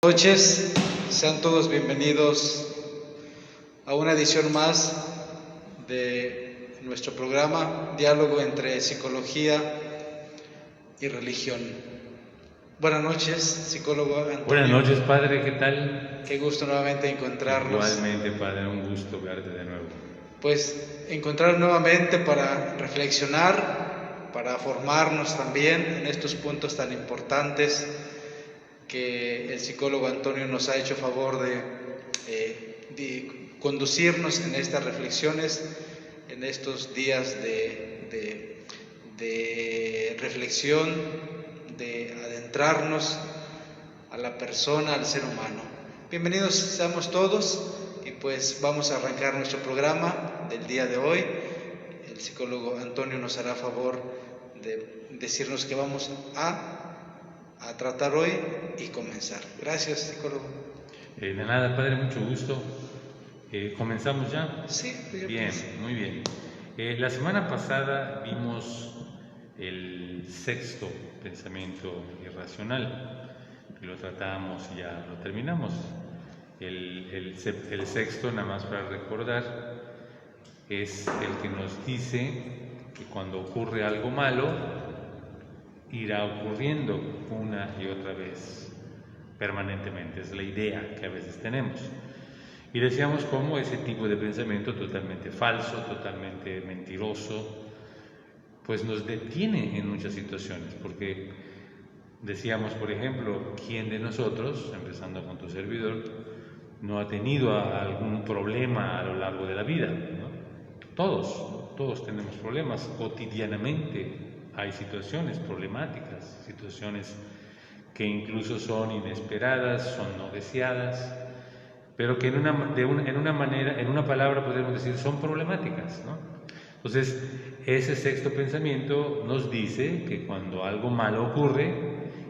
Buenas noches, sean todos bienvenidos a una edición más de nuestro programa Diálogo entre Psicología y Religión. Buenas noches, psicólogo Antonio. Buenas noches, padre, ¿qué tal? Qué gusto nuevamente encontrarnos. Igualmente, padre, un gusto verte de nuevo. Pues encontrar nuevamente para reflexionar, para formarnos también en estos puntos tan importantes que el psicólogo Antonio nos ha hecho favor de conducirnos en estas reflexiones, en estos días de reflexión, de adentrarnos a la persona, al ser humano. Bienvenidos seamos todos y pues vamos a arrancar nuestro programa del día de hoy. El psicólogo Antonio nos hará favor de decirnos que vamos a tratar hoy y comenzar. Gracias, psicólogo. De nada, padre, mucho gusto. ¿Comenzamos ya? Sí. Bien, muy bien. La semana pasada vimos el sexto pensamiento irracional, y lo tratamos y ya lo terminamos. El sexto, nada más para recordar, es el que nos dice que cuando ocurre algo malo, irá ocurriendo una y otra vez, permanentemente. Es la idea que a veces tenemos. Y decíamos cómo ese tipo de pensamiento totalmente falso, totalmente mentiroso, pues nos detiene en muchas situaciones, porque decíamos, por ejemplo, ¿quién de nosotros, empezando con tu servidor, no ha tenido algún problema a lo largo de la vida, ¿no? Todos tenemos problemas cotidianamente. Hay situaciones problemáticas, situaciones que incluso son inesperadas, son no deseadas, pero que en una palabra podemos decir son problemáticas, ¿no? Entonces, ese sexto pensamiento nos dice que cuando algo malo ocurre,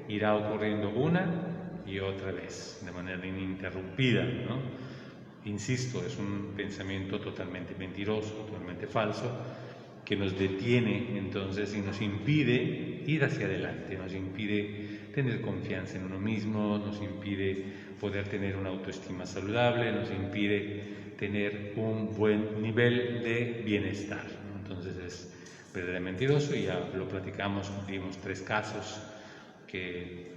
irá ocurriendo una y otra vez, de manera ininterrumpida, ¿no? Insisto, es un pensamiento totalmente mentiroso, totalmente falso, que nos detiene entonces y nos impide ir hacia adelante, nos impide tener confianza en uno mismo, nos impide poder tener una autoestima saludable, nos impide tener un buen nivel de bienestar, ¿no? Entonces es verdaderamente mentiroso, y ya lo platicamos, dimos 3 casos que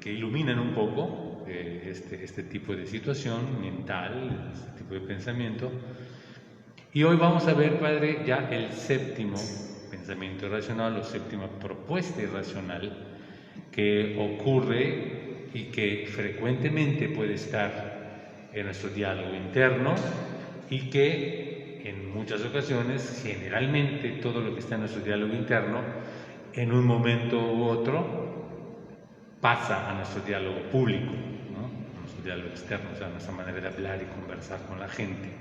iluminan un poco este tipo de situación mental, este tipo de pensamiento. Y hoy vamos a ver, padre, ya el séptimo pensamiento irracional o séptima propuesta irracional que ocurre y que frecuentemente puede estar en nuestro diálogo interno, y que en muchas ocasiones, generalmente todo lo que está en nuestro diálogo interno, en un momento u otro pasa a nuestro diálogo público, ¿no? A nuestro diálogo externo, o sea, a nuestra manera de hablar y conversar con la gente.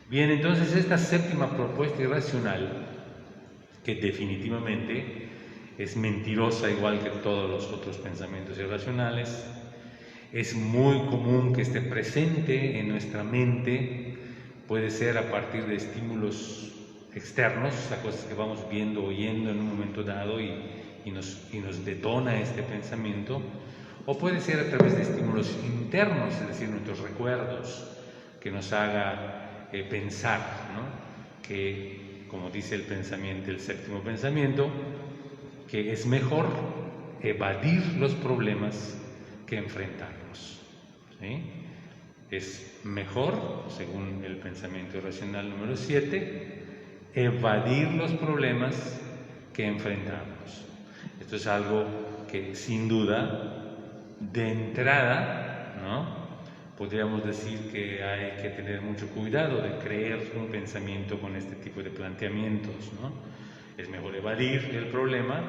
Bien, entonces esta séptima propuesta irracional, que definitivamente es mentirosa igual que todos los otros pensamientos irracionales, es muy común que esté presente en nuestra mente, puede ser a partir de estímulos externos, o sea, cosas que vamos viendo, oyendo en un momento dado y nos detona este pensamiento, o puede ser a través de estímulos internos, es decir, nuestros recuerdos, que nos haga pensar, ¿no? Que, como dice el séptimo pensamiento, que es mejor evadir los problemas que enfrentarlos, ¿sí? Es mejor, según el pensamiento irracional número 7, evadir los problemas que enfrentarlos. Esto es algo que, sin duda, de entrada, ¿no?, podríamos decir que hay que tener mucho cuidado de creer un pensamiento con este tipo de planteamientos, ¿no? Es mejor evadir el problema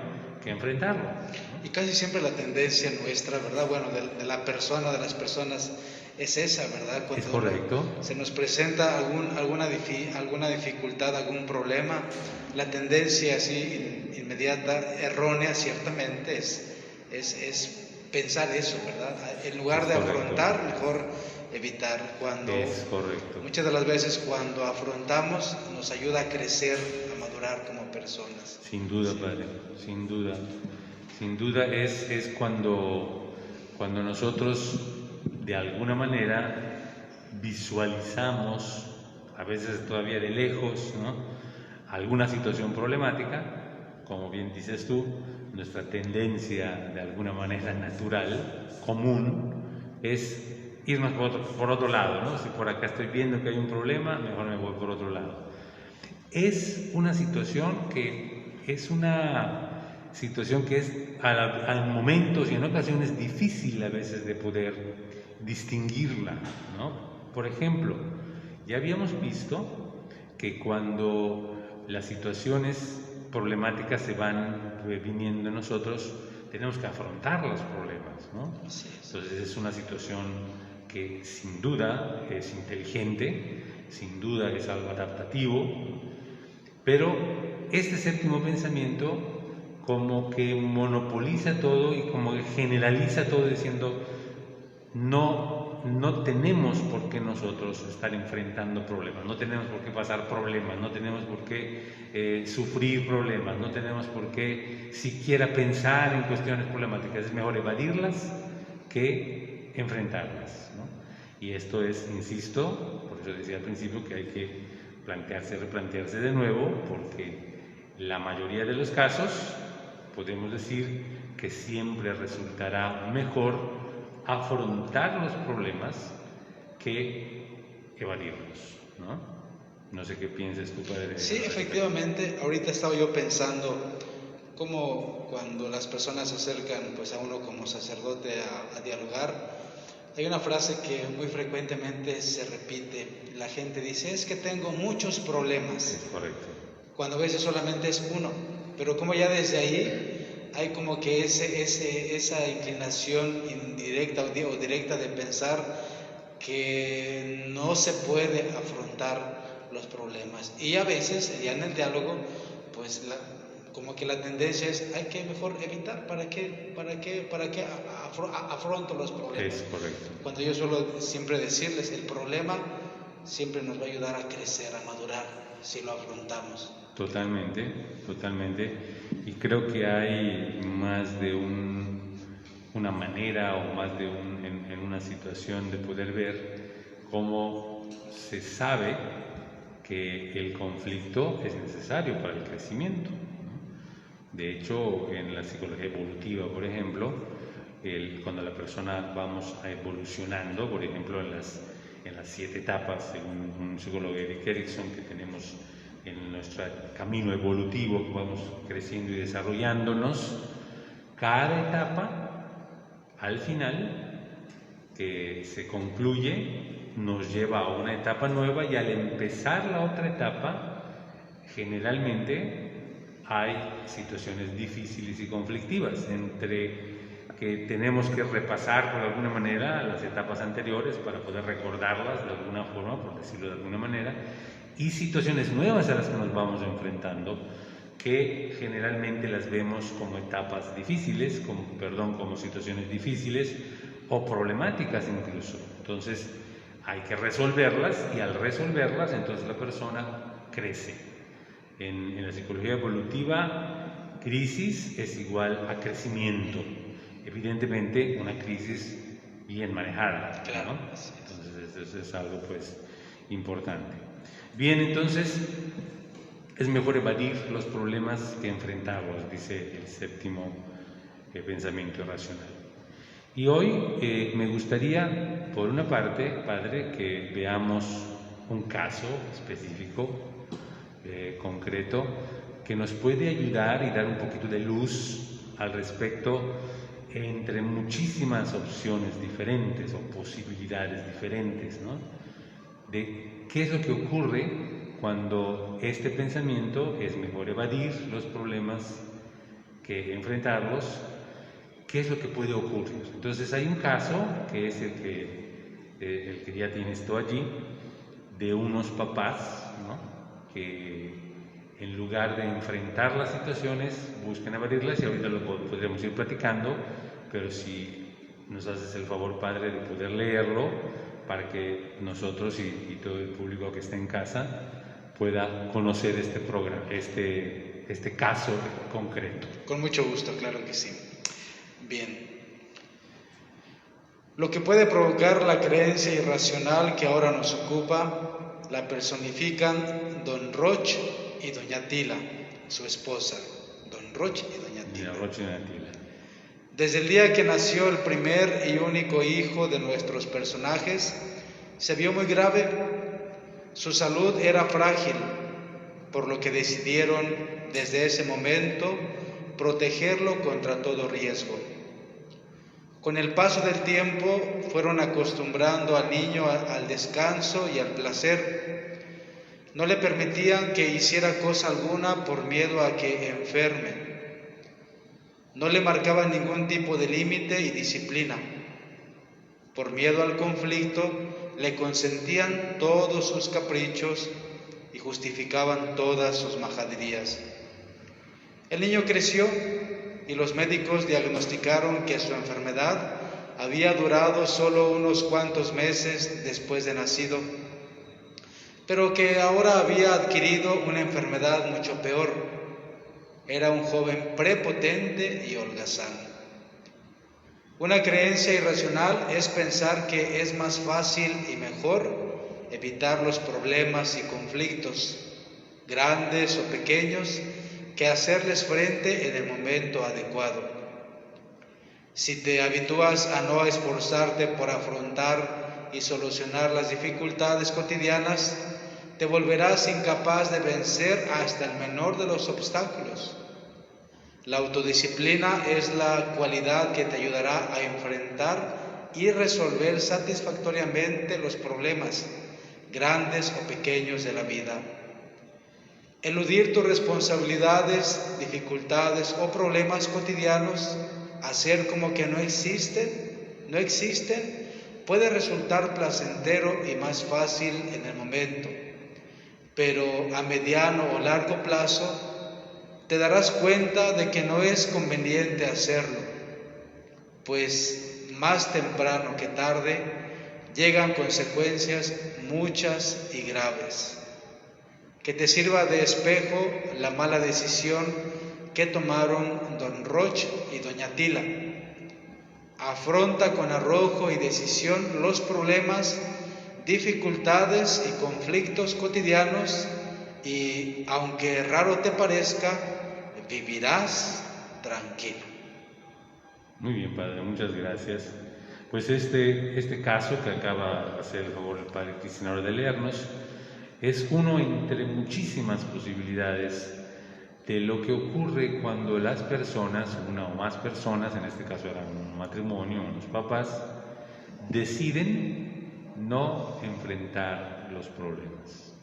que enfrentarlo, ¿no? Y casi siempre la tendencia nuestra, ¿verdad? Bueno, de la persona, de las personas, es esa, ¿verdad? Cuando es correcto. Se nos presenta alguna dificultad, algún problema, la tendencia así inmediata, errónea, ciertamente, es pensar eso, ¿verdad? En lugar de afrontar, mejor evitar. Es correcto. Muchas de las veces cuando afrontamos nos ayuda a crecer, a madurar como personas. Sin duda, sí. Padre, sin duda. Sin duda es cuando cuando nosotros de alguna manera visualizamos, a veces todavía de lejos, ¿no?, alguna situación problemática, como bien dices tú, nuestra tendencia de alguna manera natural, común, es irnos por otro lado, ¿no? Si por acá estoy viendo que hay un problema, mejor me voy por otro lado. Es una situación que es al momentos y en ocasiones difícil a veces de poder distinguirla, ¿no? Por ejemplo, ya habíamos visto que cuando las situaciones problemáticas se van viniendo en nosotros, tenemos que afrontar los problemas, ¿no? Entonces es una situación que sin duda es inteligente, sin duda es algo adaptativo, pero este séptimo pensamiento como que monopoliza todo y como que generaliza todo diciendo no tenemos por qué nosotros estar enfrentando problemas, no tenemos por qué pasar problemas, no tenemos por qué sufrir problemas, no tenemos por qué siquiera pensar en cuestiones problemáticas, es mejor evadirlas que enfrentarlas, ¿no? Y esto es, insisto, por eso decía al principio que hay que replantearse de nuevo, porque la mayoría de los casos podemos decir que siempre resultará mejor afrontar los problemas que evadirlos, ¿no? No sé qué piensas tú, padre. Sí, efectivamente, ahorita estaba yo pensando cómo cuando las personas se acercan pues a uno como sacerdote a dialogar, hay una frase que muy frecuentemente se repite, la gente dice, es que tengo muchos problemas. Es correcto. Cuando a veces solamente es uno, pero como ya desde ahí hay como que esa inclinación indirecta o directa de pensar que no se puede afrontar los problemas. Y a veces, ya en el diálogo, pues como que la tendencia es, hay que mejor evitar, ¿para qué afronto los problemas? Es correcto. Cuando yo suelo siempre decirles, el problema siempre nos va a ayudar a crecer, a madurar, si lo afrontamos. Totalmente, totalmente. Y creo que hay más de una manera o más de en una situación de poder ver cómo se sabe que el conflicto es necesario para el crecimiento, ¿no? De hecho, en la psicología evolutiva, por ejemplo, cuando la persona vamos evolucionando, por ejemplo, en las 7 etapas, según un psicólogo, Erik Erikson, que tenemos en nuestro camino evolutivo, que vamos creciendo y desarrollándonos, cada etapa, al final, que se concluye, nos lleva a una etapa nueva, y al empezar la otra etapa, generalmente hay situaciones difíciles y conflictivas, entre que tenemos que repasar por alguna manera las etapas anteriores para poder recordarlas de alguna forma, por decirlo de alguna manera, y situaciones nuevas a las que nos vamos enfrentando, que generalmente las vemos como etapas difíciles, como situaciones difíciles o problemáticas incluso. Entonces hay que resolverlas, y al resolverlas entonces la persona crece. En la psicología evolutiva, crisis es igual a crecimiento. Evidentemente una crisis bien manejada, claro, ¿no? Entonces eso es algo pues importante. Bien, entonces es mejor evadir los problemas que enfrentarlos, dice el séptimo pensamiento irracional. Y hoy me gustaría, por una parte, padre, que veamos un caso específico, concreto, que nos puede ayudar y dar un poquito de luz al respecto, entre muchísimas opciones diferentes o posibilidades diferentes, ¿no? De qué es lo que ocurre cuando este pensamiento es mejor evadir los problemas que enfrentarlos. ¿Qué es lo que puede ocurrir? Entonces hay un caso, que es el que ya tienes tú allí, de unos papás, ¿no?, que en lugar de enfrentar las situaciones buscan evadirlas, y ahorita lo podríamos ir platicando, pero si nos haces el favor, padre, de poder leerlo para que nosotros y todo el público que está en casa pueda conocer este caso concreto. Con mucho gusto, claro que sí. Bien. Lo que puede provocar la creencia irracional que ahora nos ocupa, la personifican don Roch y doña Tila, su esposa, don Roch y doña Tila. Desde el día que nació el primer y único hijo de nuestros personajes, se vio muy grave. Su salud era frágil, por lo que decidieron desde ese momento protegerlo contra todo riesgo. Con el paso del tiempo fueron acostumbrando al niño al descanso y al placer. No le permitían que hiciera cosa alguna por miedo a que enferme. No le marcaban ningún tipo de límite y disciplina. Por miedo al conflicto, le consentían todos sus caprichos y justificaban todas sus majaderías. El niño creció y los médicos diagnosticaron que su enfermedad había durado solo unos cuantos meses después de nacido, pero que ahora había adquirido una enfermedad mucho peor. Era un joven prepotente y holgazán. Una creencia irracional es pensar que es más fácil y mejor evitar los problemas y conflictos, grandes o pequeños, que hacerles frente en el momento adecuado. Si te habitúas a no esforzarte por afrontar y solucionar las dificultades cotidianas, te volverás incapaz de vencer hasta el menor de los obstáculos. La autodisciplina es la cualidad que te ayudará a enfrentar y resolver satisfactoriamente los problemas, grandes o pequeños de la vida. Eludir tus responsabilidades, dificultades o problemas cotidianos, hacer como que no existen, puede resultar placentero y más fácil en el momento, pero a mediano o largo plazo te darás cuenta de que no es conveniente hacerlo, pues más temprano que tarde llegan consecuencias muchas y graves. Que te sirva de espejo la mala decisión que tomaron don Roch y doña Tila. Afronta con arrojo y decisión los problemas, dificultades y conflictos cotidianos y, aunque raro te parezca, vivirás tranquilo. Muy bien, padre, muchas gracias. Pues este caso que acaba de hacer el favor el padre Cristinoro de leernos es uno entre muchísimas posibilidades de lo que ocurre cuando las personas, una o más personas, en este caso era un matrimonio, unos papás, deciden no enfrentar los problemas.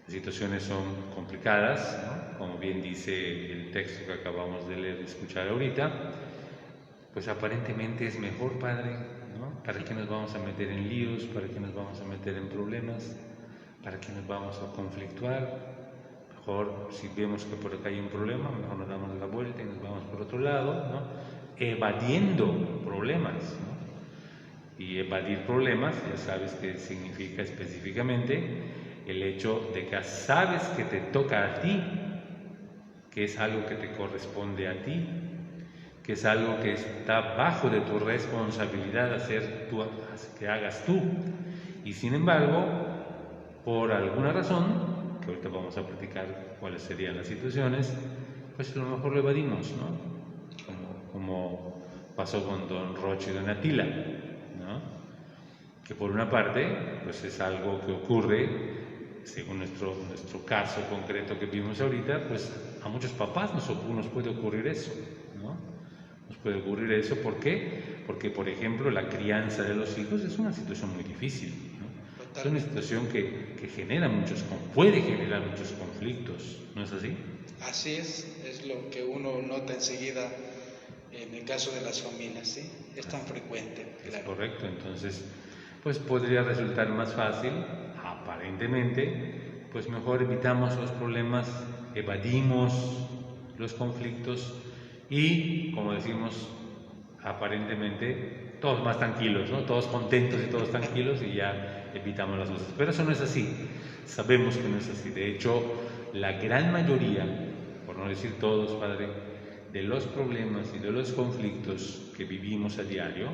Las situaciones son complicadas, ¿no? Como bien dice el texto que acabamos de leer y escuchar ahorita, pues aparentemente es mejor, padre, ¿no? ¿Para qué nos vamos a meter en líos? ¿Para qué nos vamos a meter en problemas? ¿Para qué nos vamos a conflictuar? Mejor, si vemos que por acá hay un problema, mejor nos damos la vuelta y nos vamos por otro lado, ¿no? Evadiendo problemas, ¿no? Y evadir problemas, ya sabes qué significa específicamente el hecho de que sabes que te toca a ti, que es algo que te corresponde a ti, que es algo que está bajo de tu responsabilidad que hagas tú, y sin embargo, por alguna razón, que ahorita vamos a platicar cuáles serían las situaciones, pues a lo mejor lo evadimos, ¿no? Como pasó con don Roche y doña Tila, ¿no? Que por una parte, pues es algo que ocurre, según nuestro caso concreto que vimos ahorita, pues a muchos papás nos puede ocurrir eso, ¿no? Nos puede ocurrir eso, ¿por qué? Porque, por ejemplo, la crianza de los hijos es una situación muy difícil, ¿no? Es una situación que puede generar muchos conflictos, ¿no es así? Así es lo que uno nota enseguida en el caso de las familias, ¿sí? Es tan frecuente. Es correcto, entonces, pues podría resultar más fácil, aparentemente, pues mejor evitamos los problemas, evadimos los conflictos y, como decimos, aparentemente todos más tranquilos, ¿no? Todos contentos y todos tranquilos y ya evitamos las cosas. Pero eso no es así, sabemos que no es así. De hecho, la gran mayoría, por no decir todos, padre, de los problemas y de los conflictos que vivimos a diario,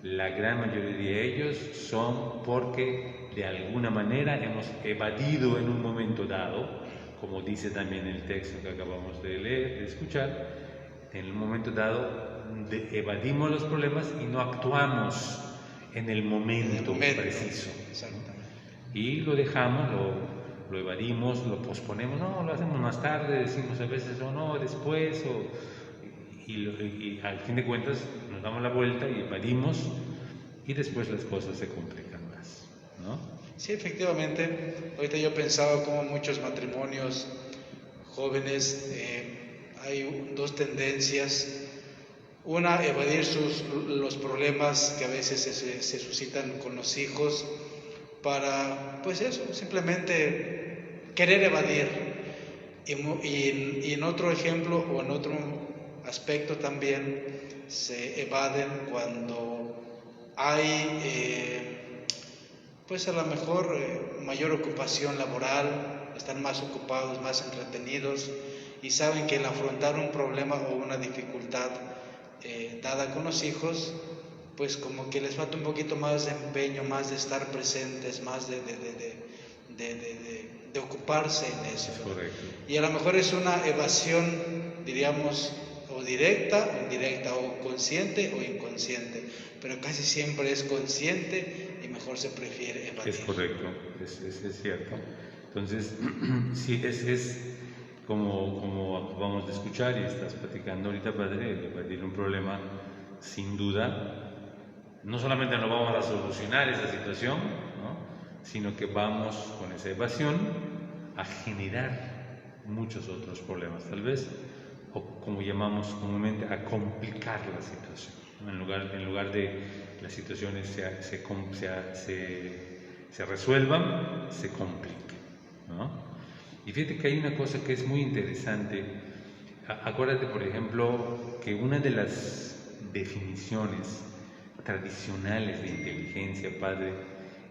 la gran mayoría de ellos son porque de alguna manera hemos evadido en un momento dado, como dice también el texto que acabamos de leer, de escuchar, en un momento dado evadimos los problemas y no actuamos en el momento preciso. Exactamente. Y lo dejamos, lo evadimos, lo posponemos, no, lo hacemos más tarde, decimos a veces, o no, después, y al fin de cuentas nos damos la vuelta y evadimos, y después las cosas se complican más, ¿no? Sí, efectivamente. Ahorita yo pensaba como muchos matrimonios jóvenes, hay dos tendencias. Una, evadir los problemas que a veces se suscitan con los hijos para, pues eso, simplemente querer evadir. Y en otro ejemplo o en otro aspecto también se evaden cuando hay, pues a lo mejor mayor ocupación laboral, están más ocupados, más entretenidos y saben que el afrontar un problema o una dificultad dada con los hijos, pues como que les falta un poquito más de empeño, más de estar presentes, más de ocuparse en eso. Es correcto. Y a lo mejor es una evasión, diríamos, o directa o indirecta, o consciente o inconsciente, pero casi siempre es consciente y mejor se prefiere evadir. Es correcto, es cierto. Entonces, sí, es como vamos a escuchar y estás platicando ahorita, padre, evadir un problema, sin duda, no solamente no vamos a solucionar esa situación, ¿no?, sino que vamos con esa evasión a generar muchos otros problemas, tal vez, o como llamamos comúnmente, a complicar la situación, ¿no? En lugar de las situaciones se resuelvan, se compliquen, ¿no? Y fíjate que hay una cosa que es muy interesante. Acuérdate, por ejemplo, que una de las definiciones tradicionales de inteligencia, padre,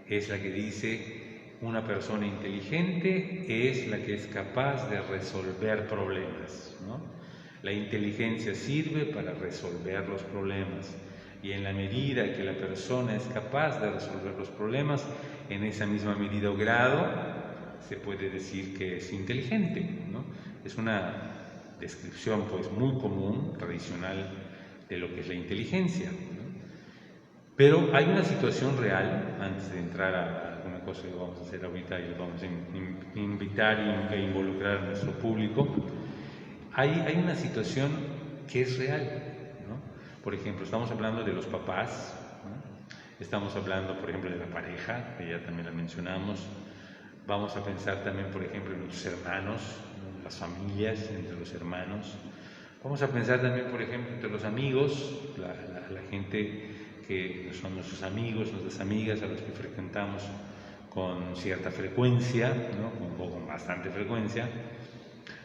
es la que dice: una persona inteligente es la que es capaz de resolver problemas, ¿no? La inteligencia sirve para resolver los problemas, y en la medida que la persona es capaz de resolver los problemas, en esa misma medida o grado, se puede decir que es inteligente, ¿no? Es una descripción pues muy común, tradicional, de lo que es la inteligencia, ¿no? Pero hay una situación real, antes de entrar a alguna cosa que vamos a hacer ahorita y vamos a invitar e involucrar a nuestro público. Hay una situación que es real, ¿no? Por ejemplo, estamos hablando de los papás, ¿no? Estamos hablando, por ejemplo, de la pareja, que ya también la mencionamos. Vamos a pensar también, por ejemplo, en los hermanos, ¿no?, las familias entre los hermanos. Vamos a pensar también, por ejemplo, entre los amigos, la gente que son nuestros amigos, nuestras amigas, a los que frecuentamos con cierta frecuencia, ¿no?, con bastante frecuencia.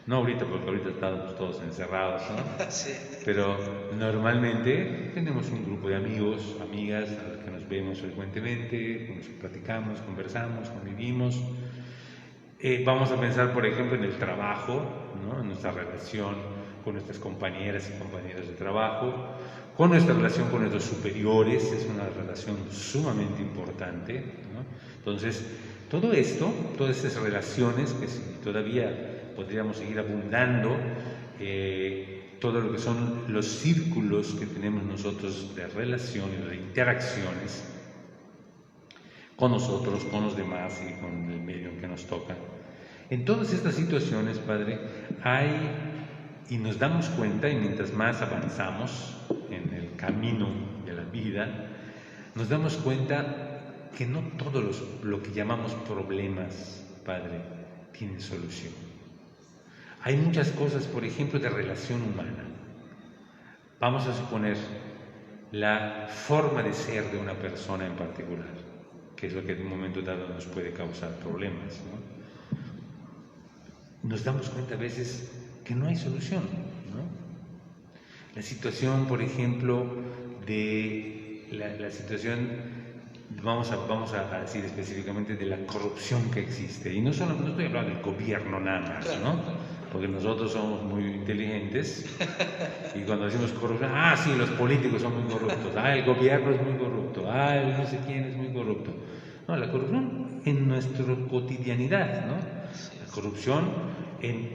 No ahorita, porque ahorita estamos todos encerrados, ¿no? Sí. Pero normalmente tenemos un grupo de amigos, amigas, a los que nos vemos frecuentemente, con los que platicamos, conversamos, convivimos. Vamos a pensar, por ejemplo, en el trabajo, ¿no?, en nuestra relación con nuestras compañeras y compañeros de trabajo, con nuestra relación con nuestros superiores, es una relación sumamente importante, ¿no? Entonces, todo esto, todas esas relaciones, que si todavía podríamos seguir abundando, todo lo que son los círculos que tenemos nosotros de relaciones, de interacciones con nosotros, con los demás y con el medio en que nos toca. En todas estas situaciones, padre, y nos damos cuenta, y mientras más avanzamos en el camino de la vida, nos damos cuenta que no todo lo que llamamos problemas, padre, tienen solución. Hay muchas cosas, por ejemplo, de relación humana. Vamos a suponer la forma de ser de una persona en particular, que es lo que en un momento dado nos puede causar problemas, ¿no? Nos damos cuenta a veces que no hay solución, ¿no? La situación, por ejemplo, de la situación, vamos a decir específicamente de la corrupción que existe, y no estoy hablando del gobierno nada más, ¿no? porque nosotros somos muy inteligentes y cuando decimos corrupción, sí, los políticos son muy corruptos, el gobierno es muy corrupto, el no sé quién es muy corrupto. No, la corrupción en nuestra cotidianidad, ¿no? La corrupción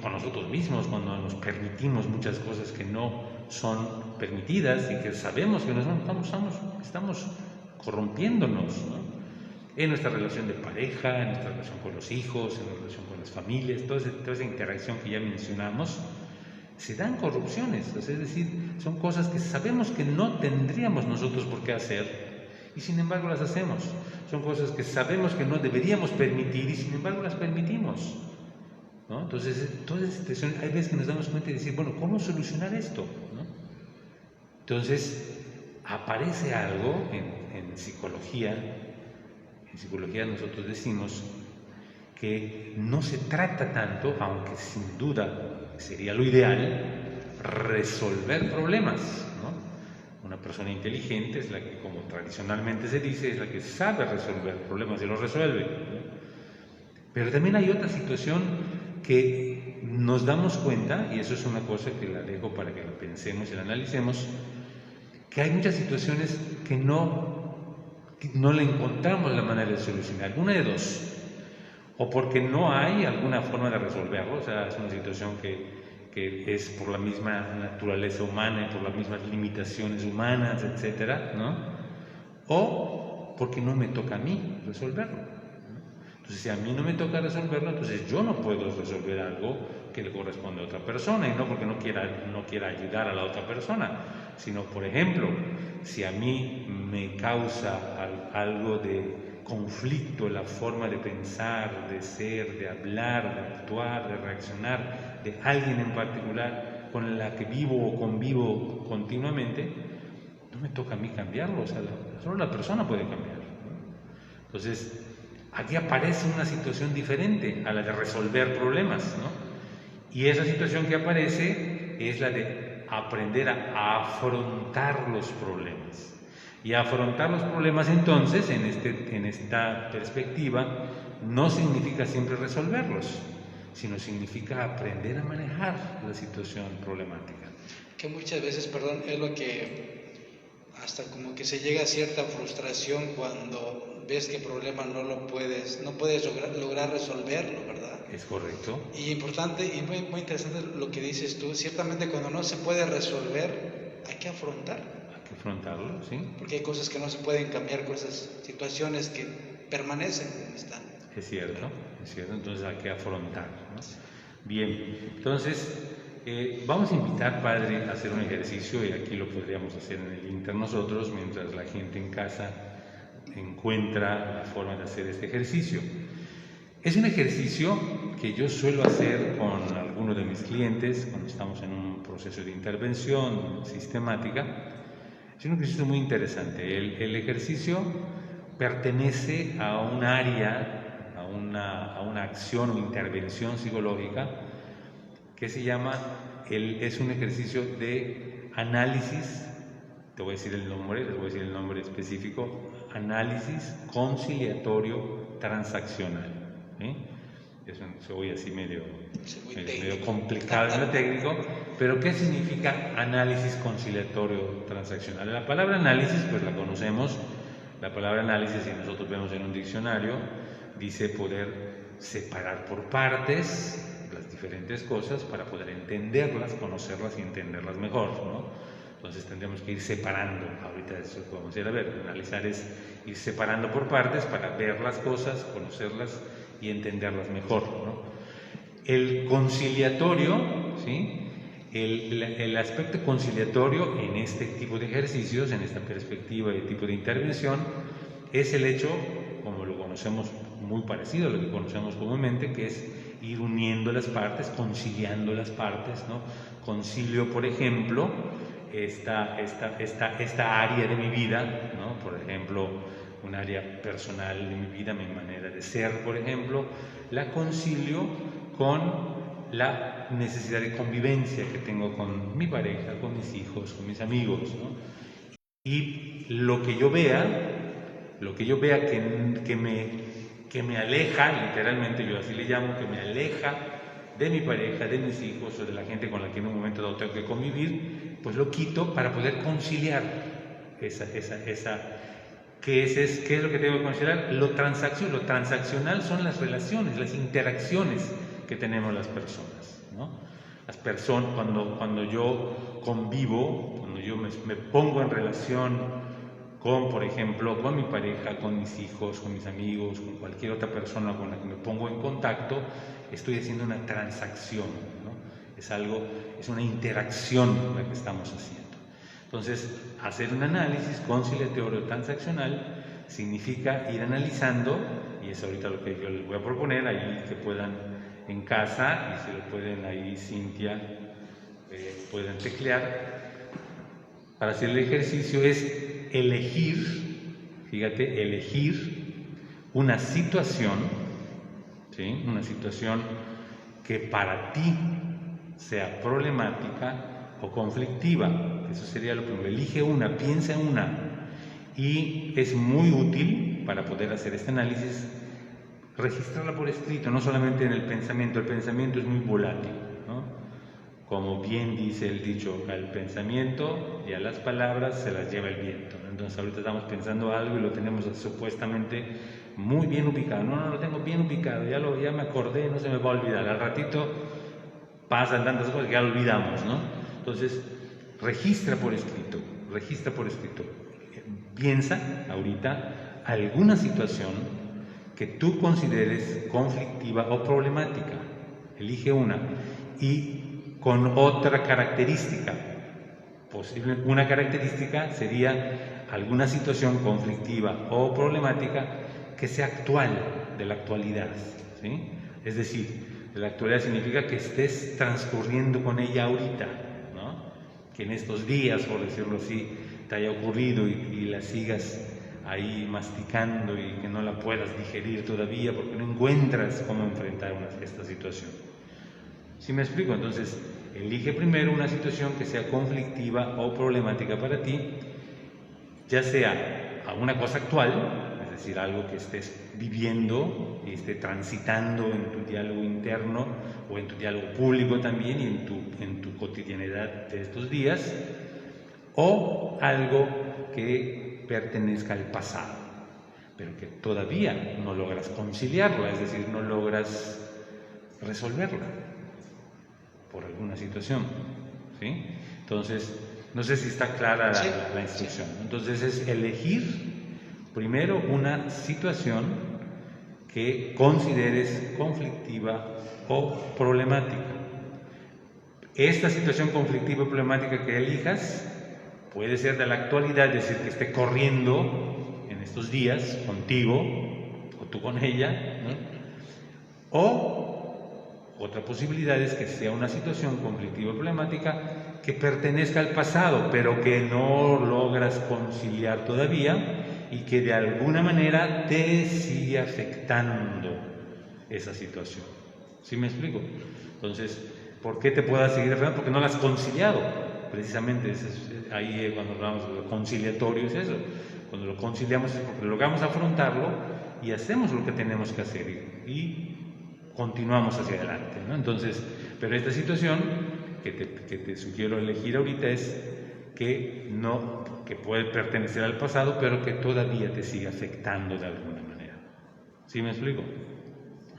con nosotros mismos, cuando nos permitimos muchas cosas que no son permitidas y que sabemos que estamos corrompiéndonos, ¿no? En nuestra relación de pareja, en nuestra relación con los hijos, en la relación con las familias, toda esa interacción que ya mencionamos, se dan corrupciones, es decir, son cosas que sabemos que no tendríamos nosotros por qué hacer y sin embargo las hacemos. Son cosas que sabemos que no deberíamos permitir y sin embargo las permitimos, ¿no? Entonces, toda esa situación, hay veces que nos damos cuenta y decir, bueno, ¿cómo solucionar esto? ¿No? Entonces, aparece algo en psicología. En psicología nosotros decimos que no se trata tanto, aunque sin duda sería lo ideal, resolver problemas, ¿no? Una persona inteligente es la que, como tradicionalmente se dice, es la que sabe resolver problemas y los resuelve, ¿no? Pero también hay otra situación que nos damos cuenta, y eso es una cosa que la dejo para que la pensemos y la analicemos, que hay muchas situaciones que no le encontramos la manera de solucionar. Una de dos: o porque no hay alguna forma de resolverlo, o sea, es una situación que es por la misma naturaleza humana y por las mismas limitaciones humanas, etcétera, ¿no? O porque no me toca a mí resolverlo, ¿no? Entonces, si a mí no me toca resolverlo, entonces yo no puedo resolver algo que le corresponde a otra persona, y no porque no quiera ayudar a la otra persona, sino, por ejemplo, si a mí me causa algo de conflicto la forma de pensar, de ser, de hablar, de actuar, de reaccionar de alguien en particular con la que vivo o convivo continuamente, no me toca a mí cambiarlo, o sea, solo la persona puede cambiar, ¿no? Entonces, aquí aparece una situación diferente a la de resolver problemas, ¿no? Y esa situación que aparece es la de aprender a afrontar los problemas. Y afrontar los problemas, entonces, en esta perspectiva, no significa siempre resolverlos, sino significa aprender a manejar la situación problemática. Que muchas veces, perdón, es lo que hasta como que se llega a cierta frustración cuando ves que el problema no puedes lograr resolverlo, ¿verdad? Es correcto. Y importante y muy, muy interesante lo que dices tú. Ciertamente cuando no se puede resolver, hay que afrontarlo. Hay que afrontarlo, sí. Porque hay cosas que no se pueden cambiar, cosas, situaciones que permanecen como están. Es cierto, entonces hay que afrontar, ¿no? Bien, entonces vamos a invitar, Padre, a hacer un ejercicio, y aquí lo podríamos hacer en el Inter nosotros, mientras la gente en casa encuentra la forma de hacer este ejercicio. Es un ejercicio que yo suelo hacer con algunos de mis clientes cuando estamos en un proceso de intervención sistemática. Es un ejercicio muy interesante. El ejercicio pertenece a un área, a una acción o intervención psicológica que se llama, es un ejercicio de análisis, les voy a decir el nombre específico, análisis conciliatorio transaccional, ¿sí? Eso se oye así medio complicado en lo técnico, pero ¿qué significa análisis conciliatorio transaccional? La palabra análisis, pues la conocemos. La palabra análisis, si nosotros vemos en un diccionario, dice poder separar por partes las diferentes cosas para poder entenderlas, conocerlas y entenderlas mejor, ¿no? Entonces tendremos que ir separando. Ahorita eso podemos ir a ver. Analizar es ir separando por partes para ver las cosas, conocerlas y entenderlas mejor, ¿no? El conciliatorio, ¿sí? El aspecto conciliatorio en este tipo de ejercicios, en esta perspectiva de tipo de intervención, es el hecho, como lo conocemos, muy parecido a lo que conocemos comúnmente, que es ir uniendo las partes, conciliando las partes, ¿no? Concilio, por ejemplo, esta área de mi vida, ¿no? Por ejemplo, un área personal de mi vida, mi manera de ser, por ejemplo, la concilio con la necesidad de convivencia que tengo con mi pareja, con mis hijos, con mis amigos, ¿no? Y lo que yo vea que me aleja, literalmente yo así le llamo, que me aleja de mi pareja, de mis hijos o de la gente con la que en un momento dado tengo que convivir, pues lo quito para poder conciliar ¿qué es lo que tengo que conciliar? Lo transaccional son las relaciones, las interacciones que tenemos las personas, ¿no? Las personas, cuando yo convivo, cuando yo me pongo en relación con, por ejemplo, con mi pareja, con mis hijos, con mis amigos, con cualquier otra persona con la que me pongo en contacto, estoy haciendo una transacción, ¿no? Es una interacción la que estamos haciendo. Entonces, hacer un análisis conciliatorio transaccional significa ir analizando, y es ahorita lo que yo les voy a proponer, ahí que puedan en casa, y si lo pueden ahí Cintia, pueden teclear, para hacer el ejercicio es elegir, fíjate, elegir una situación, ¿sí? Una situación que para ti sea problemática o conflictiva. Eso sería lo primero. Elige una, piensa en una, y es muy útil para poder hacer este análisis registrarla por escrito, no solamente en el pensamiento. El pensamiento es muy volátil, ¿no? Como bien dice el dicho, al pensamiento y a las palabras se las lleva el viento. Entonces ahorita estamos pensando algo y lo tenemos supuestamente muy bien ubicado. No, lo tengo bien ubicado, ya me acordé, no se me va a olvidar. Al ratito pasan tantas cosas que ya lo olvidamos, ¿no? Entonces, registra por escrito. Piensa ahorita alguna situación que tú consideres conflictiva o problemática. Elige una. Y con otra característica. Una característica sería alguna situación conflictiva o problemática que sea actual, de la actualidad, ¿sí? Es decir, de la actualidad significa que estés transcurriendo con ella ahorita, ¿no? Que en estos días, por decirlo así, te haya ocurrido y la sigas ahí masticando y que no la puedas digerir todavía porque no encuentras cómo enfrentar esta situación. ¿Sí me explico? Entonces, elige primero una situación que sea conflictiva o problemática para ti, ya sea una cosa actual, es decir, algo que estés viviendo y esté transitando en tu diálogo interno o en tu diálogo público también y en tu cotidianidad de estos días, o algo que pertenezca al pasado, pero que todavía no logras conciliarla, es decir, no logras resolverla por alguna situación, ¿sí? Entonces, no sé si está clara la instrucción. Entonces es elegir primero una situación que consideres conflictiva o problemática. Esta situación conflictiva o problemática que elijas puede ser de la actualidad, es decir, que esté corriendo en estos días contigo o tú con ella, ¿no? O otra posibilidad es que sea una situación conflictiva o problemática que pertenezca al pasado, pero que no logras conciliar todavía y que de alguna manera te sigue afectando esa situación. ¿Sí me explico? Entonces, ¿por qué te pueda seguir afectando? Porque no la has conciliado. Precisamente ahí cuando hablamos de lo conciliatorio es eso. Cuando lo conciliamos es porque logramos afrontarlo y hacemos lo que tenemos que hacer y continuamos hacia adelante, ¿no? Entonces, pero esta situación que te sugiero elegir ahorita es que puede pertenecer al pasado, pero que todavía te sigue afectando de alguna manera. ¿Sí me explico?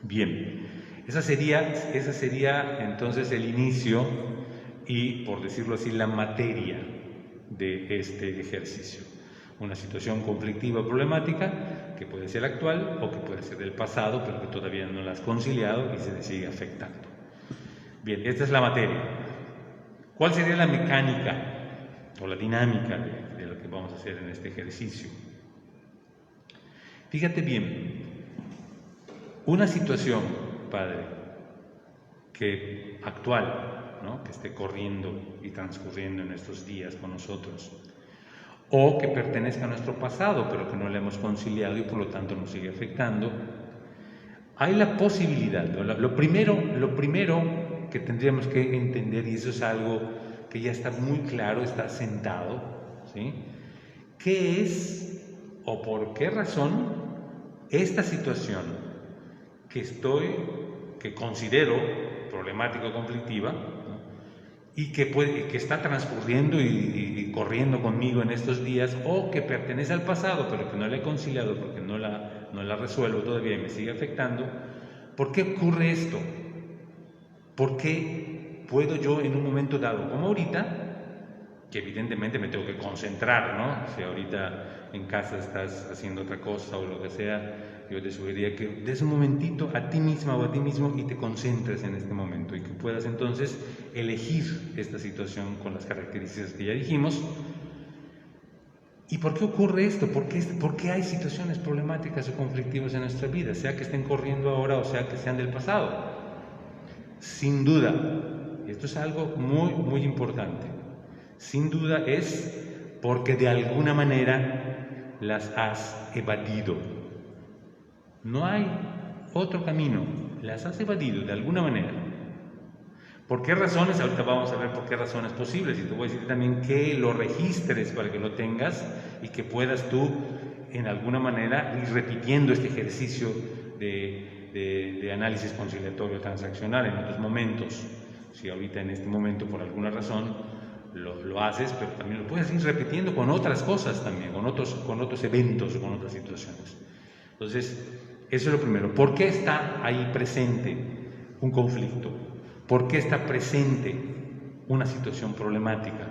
Bien, esa sería entonces el inicio y, por decirlo así, la materia de este ejercicio. Una situación conflictiva o problemática que puede ser actual o que puede ser del pasado, pero que todavía no la has conciliado y se te sigue afectando. Bien, esta es la materia. ¿Cuál sería la mecánica o la dinámica de lo que vamos a hacer en este ejercicio? Fíjate bien, una situación, padre, que actual, ¿no? Que esté corriendo y transcurriendo en estos días con nosotros, o que pertenezca a nuestro pasado, pero que no le hemos conciliado y por lo tanto nos sigue afectando, hay la posibilidad, lo primero que tendríamos que entender, y eso es algo que ya está muy claro, está sentado, ¿sí? ¿Qué es o por qué razón esta situación que considero problemática o conflictiva, ¿no? Y que está transcurriendo y corriendo conmigo en estos días, o que pertenece al pasado, pero que no la he conciliado porque no la resuelvo todavía y me sigue afectando. ¿Por qué ocurre esto? ¿Por qué puedo yo en un momento dado, como ahorita, que evidentemente me tengo que concentrar, ¿no? Si ahorita en casa estás haciendo otra cosa o lo que sea, yo te sugeriría que des un momentito a ti misma o a ti mismo y te concentres en este momento y que puedas entonces elegir esta situación con las características que ya dijimos. ¿Y por qué ocurre esto? ¿Por qué hay situaciones problemáticas o conflictivas en nuestra vida? Sea que estén corriendo ahora o sea que sean del pasado. Sin duda, y esto es algo muy, muy importante, sin duda es porque de alguna manera las has evadido. No hay otro camino, las has evadido de alguna manera. ¿Por qué razones? Ahorita vamos a ver por qué razones posibles y te voy a decir también que lo registres para que lo tengas y que puedas tú en alguna manera ir repitiendo este ejercicio de análisis conciliatorio transaccional en otros momentos. Si ahorita en este momento por alguna razón lo haces, pero también lo puedes ir repitiendo con otras cosas también, con otros eventos o con otras situaciones. Entonces, eso es lo primero. ¿Por qué está ahí presente un conflicto? ¿Por qué está presente una situación problemática?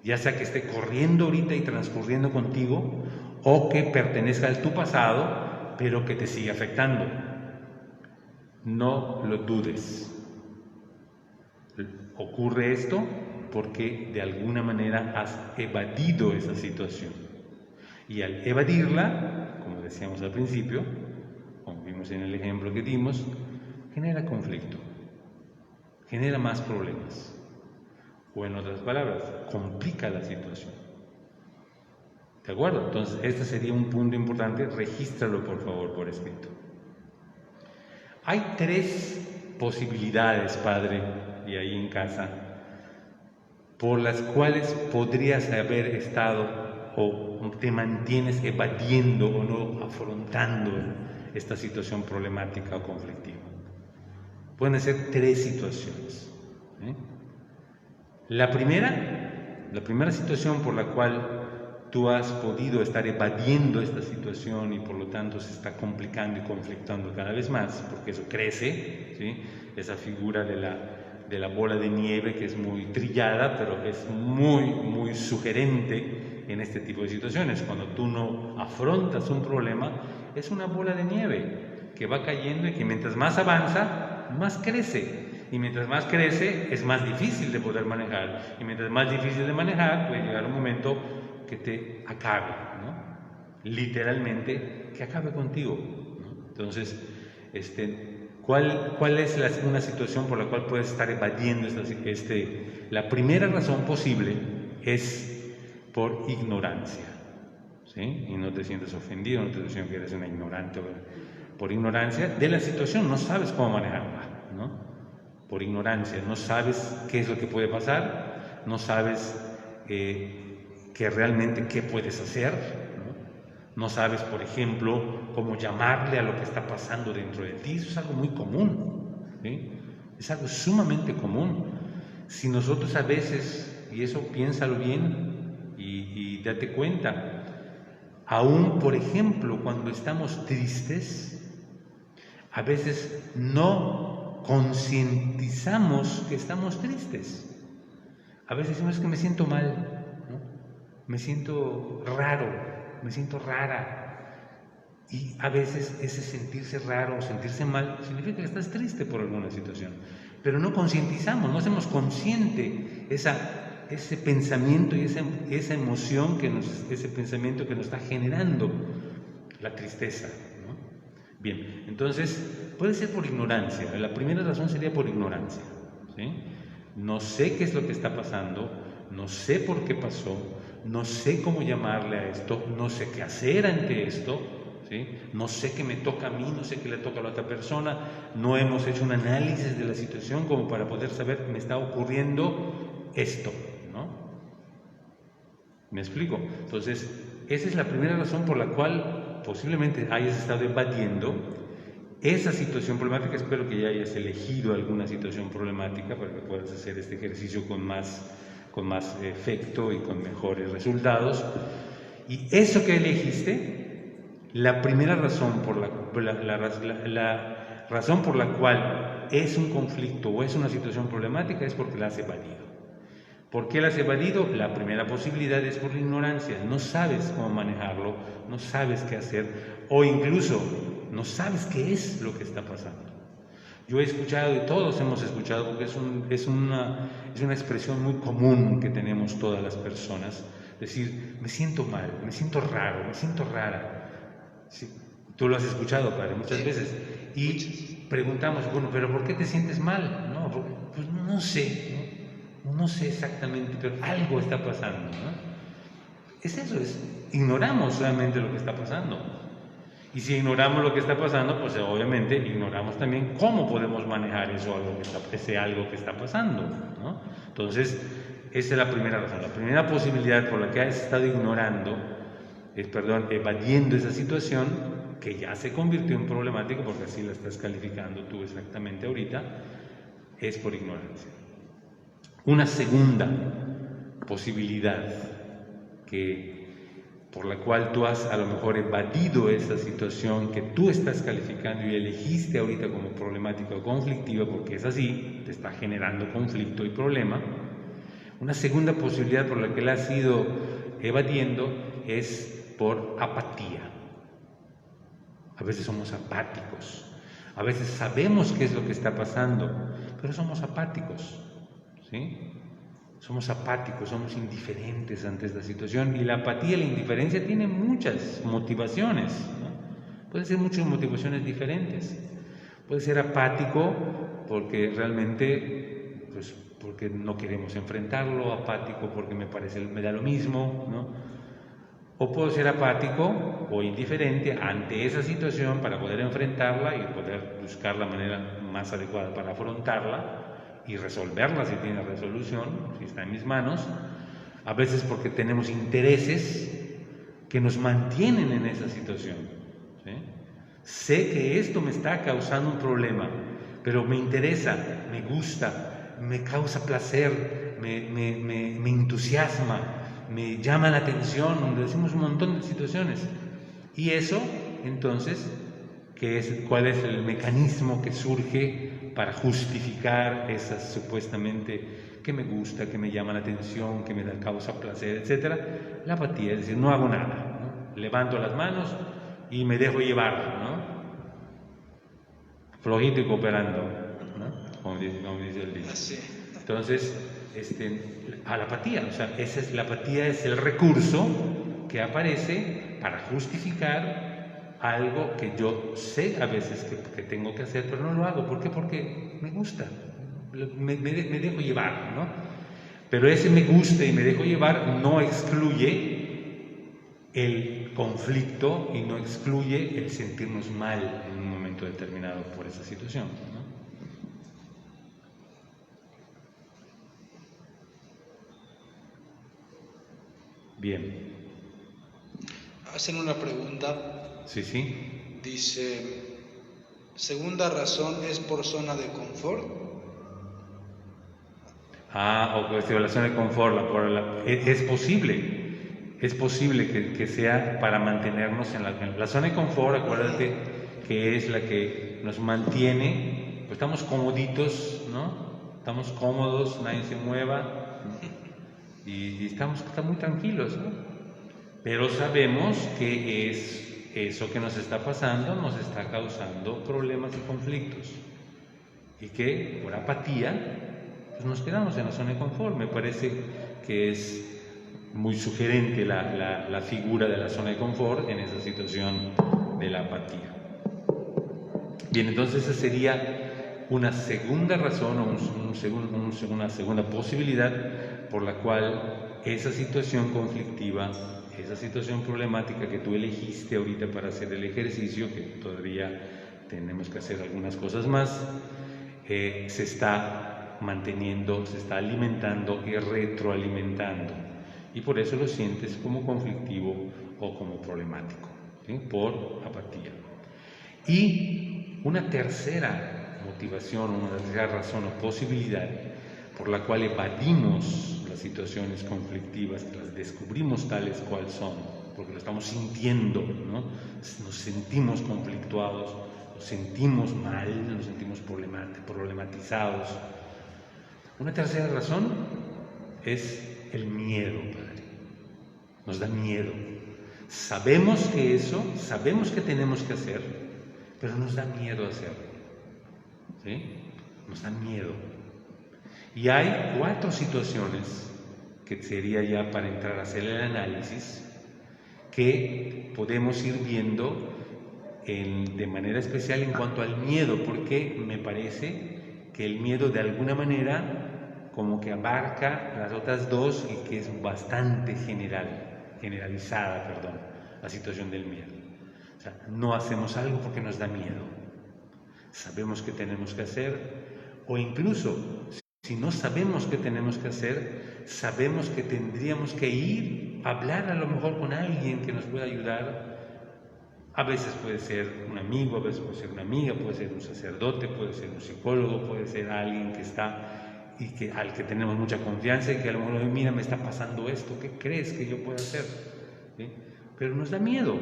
Ya sea que esté corriendo ahorita y transcurriendo contigo o que pertenezca a tu pasado, pero que te sigue afectando. No lo dudes. Ocurre esto porque de alguna manera has evadido esa situación. Y al evadirla, como decíamos al principio, como vimos en el ejemplo que dimos, genera conflicto, genera más problemas. O en otras palabras, complica la situación. ¿De acuerdo? Entonces, este sería un punto importante, regístralo por favor por escrito. Hay 3 posibilidades, padre, y ahí en casa, por las cuales podrías haber estado o te mantienes evadiendo o no afrontando esta situación problemática o conflictiva. Pueden ser 3 situaciones. La primera situación por la cual tú has podido estar evadiendo esta situación y por lo tanto se está complicando y conflictando cada vez más, porque eso crece, ¿sí? Esa figura de la bola de nieve que es muy trillada, pero es muy, muy sugerente en este tipo de situaciones. Cuando tú no afrontas un problema, es una bola de nieve que va cayendo y que mientras más avanza, más crece. Y mientras más crece, es más difícil de poder manejar. Y mientras más difícil de manejar, puede llegar un momento que te acabe, ¿no? Literalmente, que acabe contigo, ¿no? Entonces, ¿cuál es una situación por la cual puedes estar evadiendo la primera razón posible es por ignorancia, ¿sí? Y no te sientas ofendido, no te sientas que eres una ignorante, por ignorancia de la situación, no sabes cómo manejarla, ¿no? Por ignorancia, no sabes qué es lo que puede pasar, no sabes que realmente qué puedes hacer, ¿no? No sabes, por ejemplo, cómo llamarle a lo que está pasando dentro de ti. Eso es algo muy común, ¿sí? Es algo sumamente común. Si nosotros a veces, y eso piénsalo bien y date cuenta, aún, por ejemplo, cuando estamos tristes, a veces no concientizamos que estamos tristes. A veces decimos que me siento mal, ¿no? Me siento raro, me siento rara. Y a veces ese sentirse raro o sentirse mal significa que estás triste por alguna situación. Pero no concientizamos, no hacemos consciente ese pensamiento y esa emoción, ese pensamiento que nos está generando la tristeza, ¿no? Bien, entonces puede ser por ignorancia. La primera razón sería por ignorancia, ¿sí? No sé qué es lo que está pasando, no sé por qué pasó, no sé cómo llamarle a esto, no sé qué hacer ante esto, ¿sí? No sé qué me toca a mí, no sé qué le toca a la otra persona, no hemos hecho un análisis de la situación como para poder saber, me está ocurriendo esto, ¿no? ¿Me explico? Entonces, esa es la primera razón por la cual posiblemente hayas estado evadiendo esa situación problemática. Espero que ya hayas elegido alguna situación problemática para que puedas hacer este ejercicio con más efecto y con mejores resultados. Y eso que elegiste, la primera razón por la razón por la cual es un conflicto o es una situación problemática es porque la has evadido. ¿Por qué la has evadido? La primera posibilidad es por la ignorancia. No sabes cómo manejarlo, no sabes qué hacer, o incluso no sabes qué es lo que está pasando. Yo he escuchado, y todos hemos escuchado, porque es una expresión muy común que tenemos todas las personas, decir, me siento mal, me siento raro, me siento rara. Sí, tú lo has escuchado, padre, muchas veces. Y preguntamos, bueno, ¿pero por qué te sientes mal? No, pues no sé, no sé exactamente, pero algo está pasando, ¿no? Es eso, ignoramos realmente lo que está pasando. Y si ignoramos lo que está pasando, pues obviamente ignoramos también cómo podemos manejar ese algo que está pasando, ¿no? Entonces, esa es la primera razón. La primera posibilidad por la que has estado evadiendo esa situación, que ya se convirtió en problemática, porque así la estás calificando tú exactamente ahorita, es por ignorancia. Una segunda posibilidad por la cual tú has a lo mejor evadido esa situación que tú estás calificando y elegiste ahorita como problemática o conflictiva, porque es así, te está generando conflicto y problema. Una segunda posibilidad por la que la has ido evadiendo es por apatía. A veces somos apáticos, a veces sabemos qué es lo que está pasando, pero somos apáticos, ¿sí? Somos apáticos, somos indiferentes ante esta situación, y la apatía y la indiferencia tienen muchas motivaciones, ¿no? Pueden ser muchas motivaciones diferentes. Puede ser apático porque realmente, pues, porque no queremos enfrentarlo, apático porque me da lo mismo, ¿no? O puedo ser apático o indiferente ante esa situación para poder enfrentarla y poder buscar la manera más adecuada para afrontarla y resolverla si tiene resolución, si está en mis manos. A veces porque tenemos intereses que nos mantienen en esa situación, ¿sí? Sé que esto me está causando un problema, pero me interesa, me gusta, me causa placer, me entusiasma, me llama la atención, decimos un montón de situaciones. Y eso, entonces, ¿cuál es el mecanismo que surge para justificar esas supuestamente que me gusta, que me llama la atención, que me causa placer, etcétera? La apatía, es decir, no hago nada, ¿no? Levanto las manos y me dejo llevar, ¿no? Flojito y cooperando, ¿no? Como dice el dicho. Entonces, a la apatía, o sea, la apatía es el recurso que aparece para justificar algo que yo sé a veces que tengo que hacer, pero no lo hago. ¿Por qué? Porque me gusta, me dejo llevar, ¿no? Pero ese me gusta y me dejo llevar no excluye el conflicto y no excluye el sentirnos mal en un momento determinado por esa situación, ¿no? Bien. Hacen una pregunta. Sí. Dice, segunda razón es por zona de confort. O cuestión de la zona de confort. Es posible que sea para mantenernos en la zona de confort. Acuérdate que es la que nos mantiene, pues estamos comoditos, ¿no? Estamos cómodos, nadie se mueva, ¿no? Y estamos muy tranquilos, ¿no? Pero sabemos que eso que nos está pasando nos está causando problemas y conflictos, y que por apatía pues nos quedamos en la zona de confort. Me parece que es muy sugerente la figura de la zona de confort en esa situación de la apatía. Bien, entonces esa sería una segunda razón o una segunda posibilidad por la cual esa situación conflictiva, esa situación problemática que tú elegiste ahorita para hacer el ejercicio, que todavía tenemos que hacer algunas cosas más, se está manteniendo, se está alimentando y retroalimentando, y por eso lo sientes como conflictivo o como problemático, ¿sí? Por apatía. Y una tercera motivación, una tercera razón o posibilidad por la cual evadimos las situaciones conflictivas, que las descubrimos tales cual son, porque lo estamos sintiendo, ¿no? Nos sentimos conflictuados, nos sentimos mal, nos sentimos problematizados. Una tercera razón es el miedo, Padre. Nos da miedo. Sabemos que tenemos que hacer, pero nos da miedo hacerlo. ¿Sí? Nos da miedo. Y hay 4 situaciones que sería ya para entrar a hacer el análisis que podemos ir viendo de manera especial en cuanto al miedo, porque me parece que el miedo de alguna manera como que abarca las otras 2 y que es bastante generalizada, la situación del miedo. O sea, no hacemos algo porque nos da miedo. Sabemos que tenemos que hacer, o incluso si no sabemos qué tenemos que hacer, sabemos que tendríamos que ir a hablar a lo mejor con alguien que nos pueda ayudar. A veces puede ser un amigo, a veces puede ser una amiga, puede ser un sacerdote, puede ser un psicólogo, puede ser alguien que está y al que tenemos mucha confianza y que a lo mejor, mira, me está pasando esto, ¿qué crees que yo puedo hacer? ¿Sí? Pero nos da miedo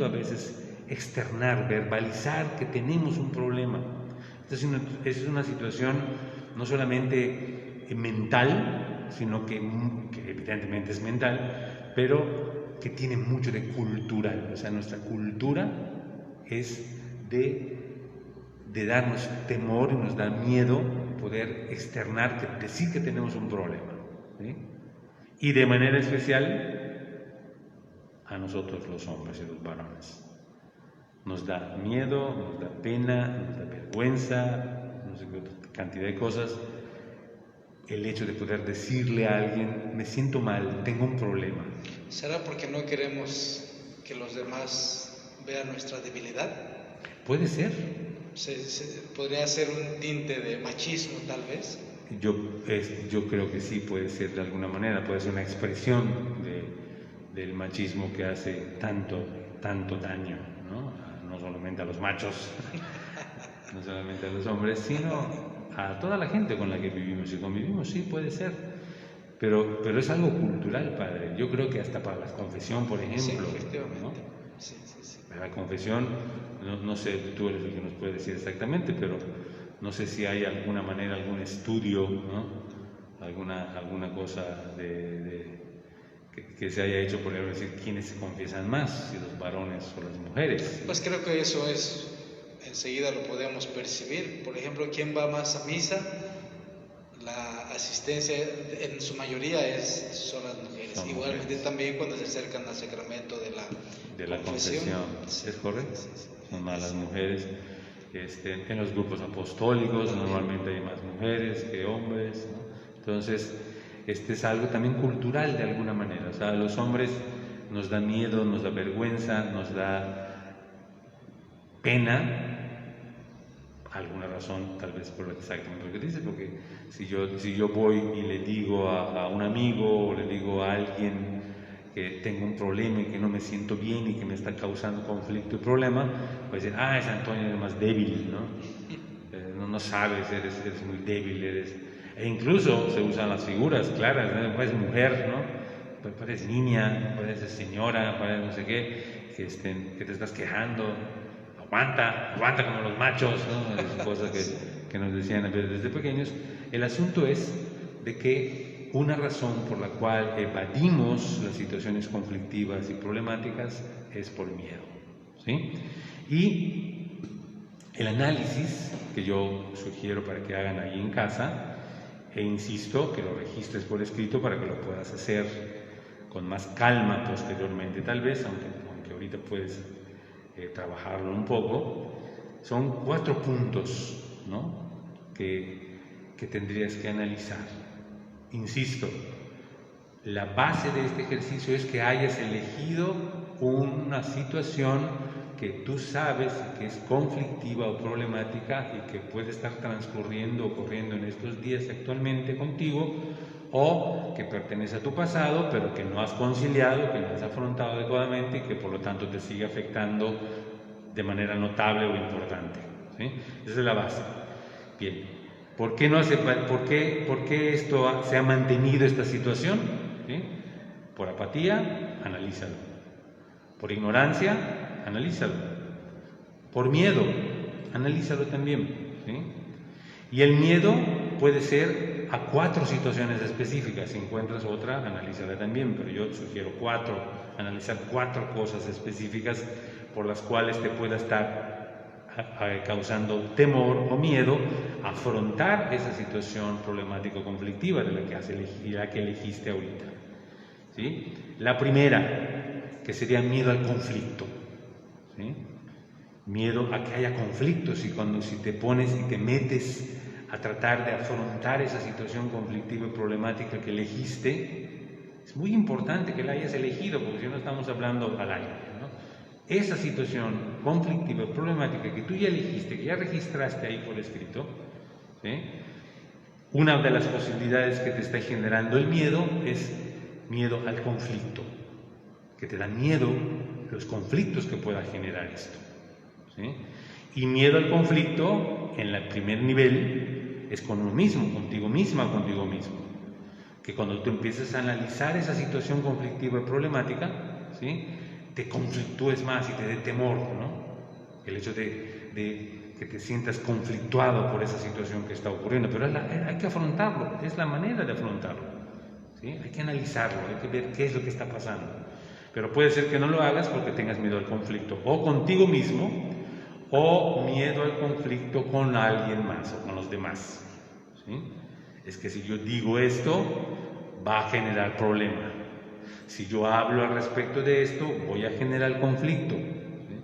a veces externar, verbalizar que tenemos un problema. Esta es una situación no solamente mental, sino que evidentemente es mental, pero que tiene mucho de cultural. O sea, nuestra cultura es de darnos temor y nos da miedo poder externar, decir que tenemos un problema. ¿Sí? Y de manera especial a nosotros los hombres y los varones. Nos da miedo, nos da pena, nos da vergüenza, no sé qué otra cantidad de cosas, el hecho de poder decirle a alguien, me siento mal, tengo un problema. ¿Será porque no queremos que los demás vean nuestra debilidad? Puede ser. Podría ser un tinte de machismo, tal vez. Yo creo que sí, puede ser de alguna manera, puede ser una expresión del machismo que hace tanto daño, no solamente a los machos, no solamente a los hombres, sino a toda la gente con la que vivimos y convivimos. Sí, puede ser, pero es algo cultural, Padre. Yo creo que hasta para la confesión, por ejemplo, sí, efectivamente. ¿No? Sí. La confesión, no sé, tú eres el que nos puede decir exactamente, pero no sé si hay alguna manera, algún estudio, ¿no? alguna cosa que se haya hecho, por ejemplo, decir quiénes se confiesan más, si los varones o las mujeres. Pues creo que eso enseguida lo podemos percibir. Por ejemplo, ¿quién va más a misa? La asistencia en su mayoría son las mujeres. Igualmente también cuando se acercan al sacramento de la confesión. ¿Es correcto? Son más las mujeres. En los grupos apostólicos normalmente hay más mujeres que hombres, ¿no? Entonces, es algo también cultural de alguna manera. O sea, a los hombres nos da miedo, nos da vergüenza, nos da pena, alguna razón tal vez por exactamente lo que dices, porque si yo voy y le digo a un amigo o le digo a alguien que tengo un problema y que no me siento bien y que me está causando conflicto y problema, pues decir, ese Antonio es más débil, ¿no? No sabes, eres muy débil, e incluso se usan las figuras claras, ¿no? Pues mujer, ¿no? Pareces niña, pareces señora, pareces no sé qué, que te estás quejando, aguanta como los machos, ¿no? Es cosas que nos decían desde pequeños. El asunto es de que una razón por la cual evadimos las situaciones conflictivas y problemáticas es por miedo, ¿sí? Y el análisis que yo sugiero para que hagan ahí en casa, e insisto que lo registres por escrito para que lo puedas hacer con más calma posteriormente, tal vez, aunque ahorita puedes trabajarlo un poco, son 4 puntos, ¿no? que tendrías que analizar. Insisto, la base de este ejercicio es que hayas elegido una situación que tú sabes que es conflictiva o problemática y que puede estar ocurriendo en estos días actualmente contigo, o que pertenece a tu pasado, pero que no has conciliado, que no has afrontado adecuadamente y que por lo tanto te sigue afectando de manera notable o importante. ¿Sí? Esa es la base. Bien, ¿por qué esto se ha mantenido esta situación? ¿Sí? Por apatía, analízalo. Por ignorancia, analízalo. Por miedo, analízalo también. ¿Sí? Y el miedo puede ser a 4 situaciones específicas. Si encuentras otra, analízala también, pero yo sugiero 4, analizar 4 cosas específicas por las cuales te pueda estar causando temor o miedo a afrontar esa situación problemática o conflictiva de la que elegiste ahorita. ¿Sí? La primera, que sería miedo al conflicto. ¿Sí? Miedo a que haya conflictos, y si te pones y te metes a tratar de afrontar esa situación conflictiva y problemática que elegiste, es muy importante que la hayas elegido, porque si no estamos hablando al aire, ¿no? Esa situación conflictiva y problemática que tú ya elegiste, que ya registraste ahí por escrito, ¿sí? Una de las posibilidades que te está generando el miedo es miedo al conflicto, que te da miedo los conflictos que pueda generar esto. ¿Sí? Y miedo al conflicto, en el primer nivel, es con uno mismo, contigo misma o contigo mismo. Que cuando tú empiezas a analizar esa situación conflictiva y problemática, ¿sí? Te conflictúes más y te dé temor, ¿no? El hecho de que te sientas conflictuado por esa situación que está ocurriendo. Pero hay que afrontarlo, es la manera de afrontarlo. ¿Sí? Hay que analizarlo, hay que ver qué es lo que está pasando. Pero puede ser que no lo hagas porque tengas miedo al conflicto, o contigo mismo, o miedo al conflicto con alguien más o con los demás. ¿Sí? Es que si yo digo esto, va a generar problema. Si yo hablo al respecto de esto, voy a generar conflicto. ¿Sí?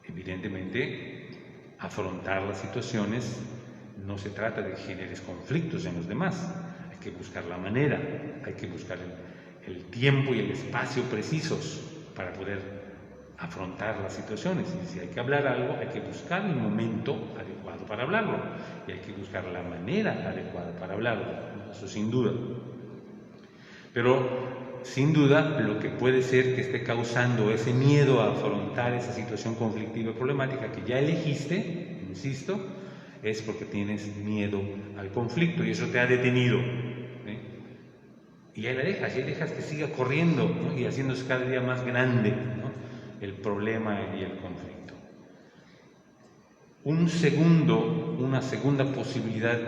Evidentemente, afrontar las situaciones no se trata de que generes conflictos en los demás. Hay que buscar la manera, hay que buscar el tiempo y el espacio precisos para poder afrontar las situaciones. Y si hay que hablar algo, hay que buscar el momento adecuado para hablarlo, y hay que buscar la manera adecuada para hablarlo, eso sin duda. Pero sin duda lo que puede ser que esté causando ese miedo a afrontar esa situación conflictiva y problemática que ya elegiste, insisto, es porque tienes miedo al conflicto y eso te ha detenido. Y ahí la dejas, que siga corriendo, ¿no? Y haciéndose cada día más grande, ¿no? El problema y el conflicto. Una segunda posibilidad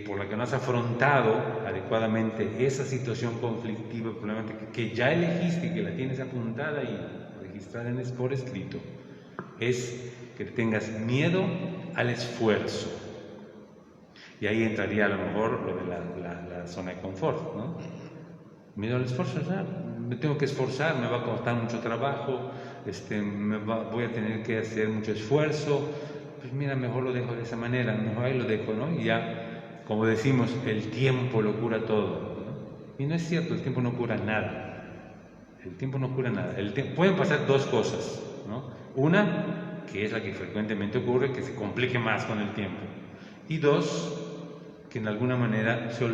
por la que no has afrontado adecuadamente esa situación conflictiva y problemática que ya elegiste y que la tienes apuntada y registrada por escrito, es que tengas miedo al esfuerzo. Y ahí entraría a lo mejor lo de la zona de confort, ¿no? Miedo al esfuerzo, ¿verdad? Me tengo que esforzar, me va a costar mucho trabajo, voy a tener que hacer mucho esfuerzo. Pues mira, mejor lo dejo de esa manera, mejor ahí lo dejo, ¿no? Y ya, como decimos, el tiempo lo cura todo, ¿no? Y no es cierto, el tiempo no cura nada. El tiempo no cura nada. Pueden pasar 2 cosas, ¿no? Una, que es la que frecuentemente ocurre, que se complique más con el tiempo. Y 2, que en alguna manera se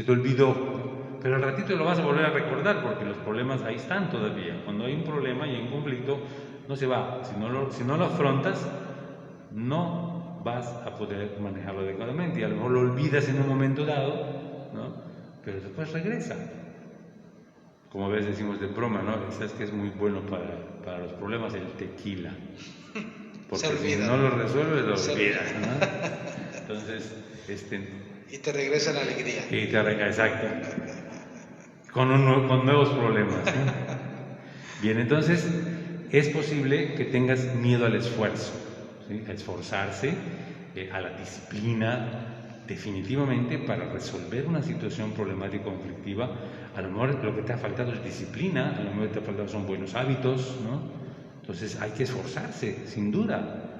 te olvidó, pero al ratito lo vas a volver a recordar porque los problemas ahí están todavía. Cuando hay un problema y hay un conflicto, no se va. Si no lo afrontas, no vas a poder manejarlo adecuadamente, y a lo mejor lo olvidas en un momento dado, ¿no? Pero después regresa. Como a veces decimos de broma, ¿no? Sabes que es muy bueno para los problemas el tequila, porque si no lo resuelves, lo olvidas, ¿no? Entonces, y te regresa la alegría. Exacto. Con nuevos problemas, ¿no? Bien, entonces es posible que tengas miedo al esfuerzo, ¿sí? A esforzarse, a la disciplina, definitivamente para resolver una situación problemática o conflictiva. A lo mejor lo que te ha faltado es disciplina, a lo mejor te ha faltado son buenos hábitos, ¿no? Entonces hay que esforzarse, sin duda.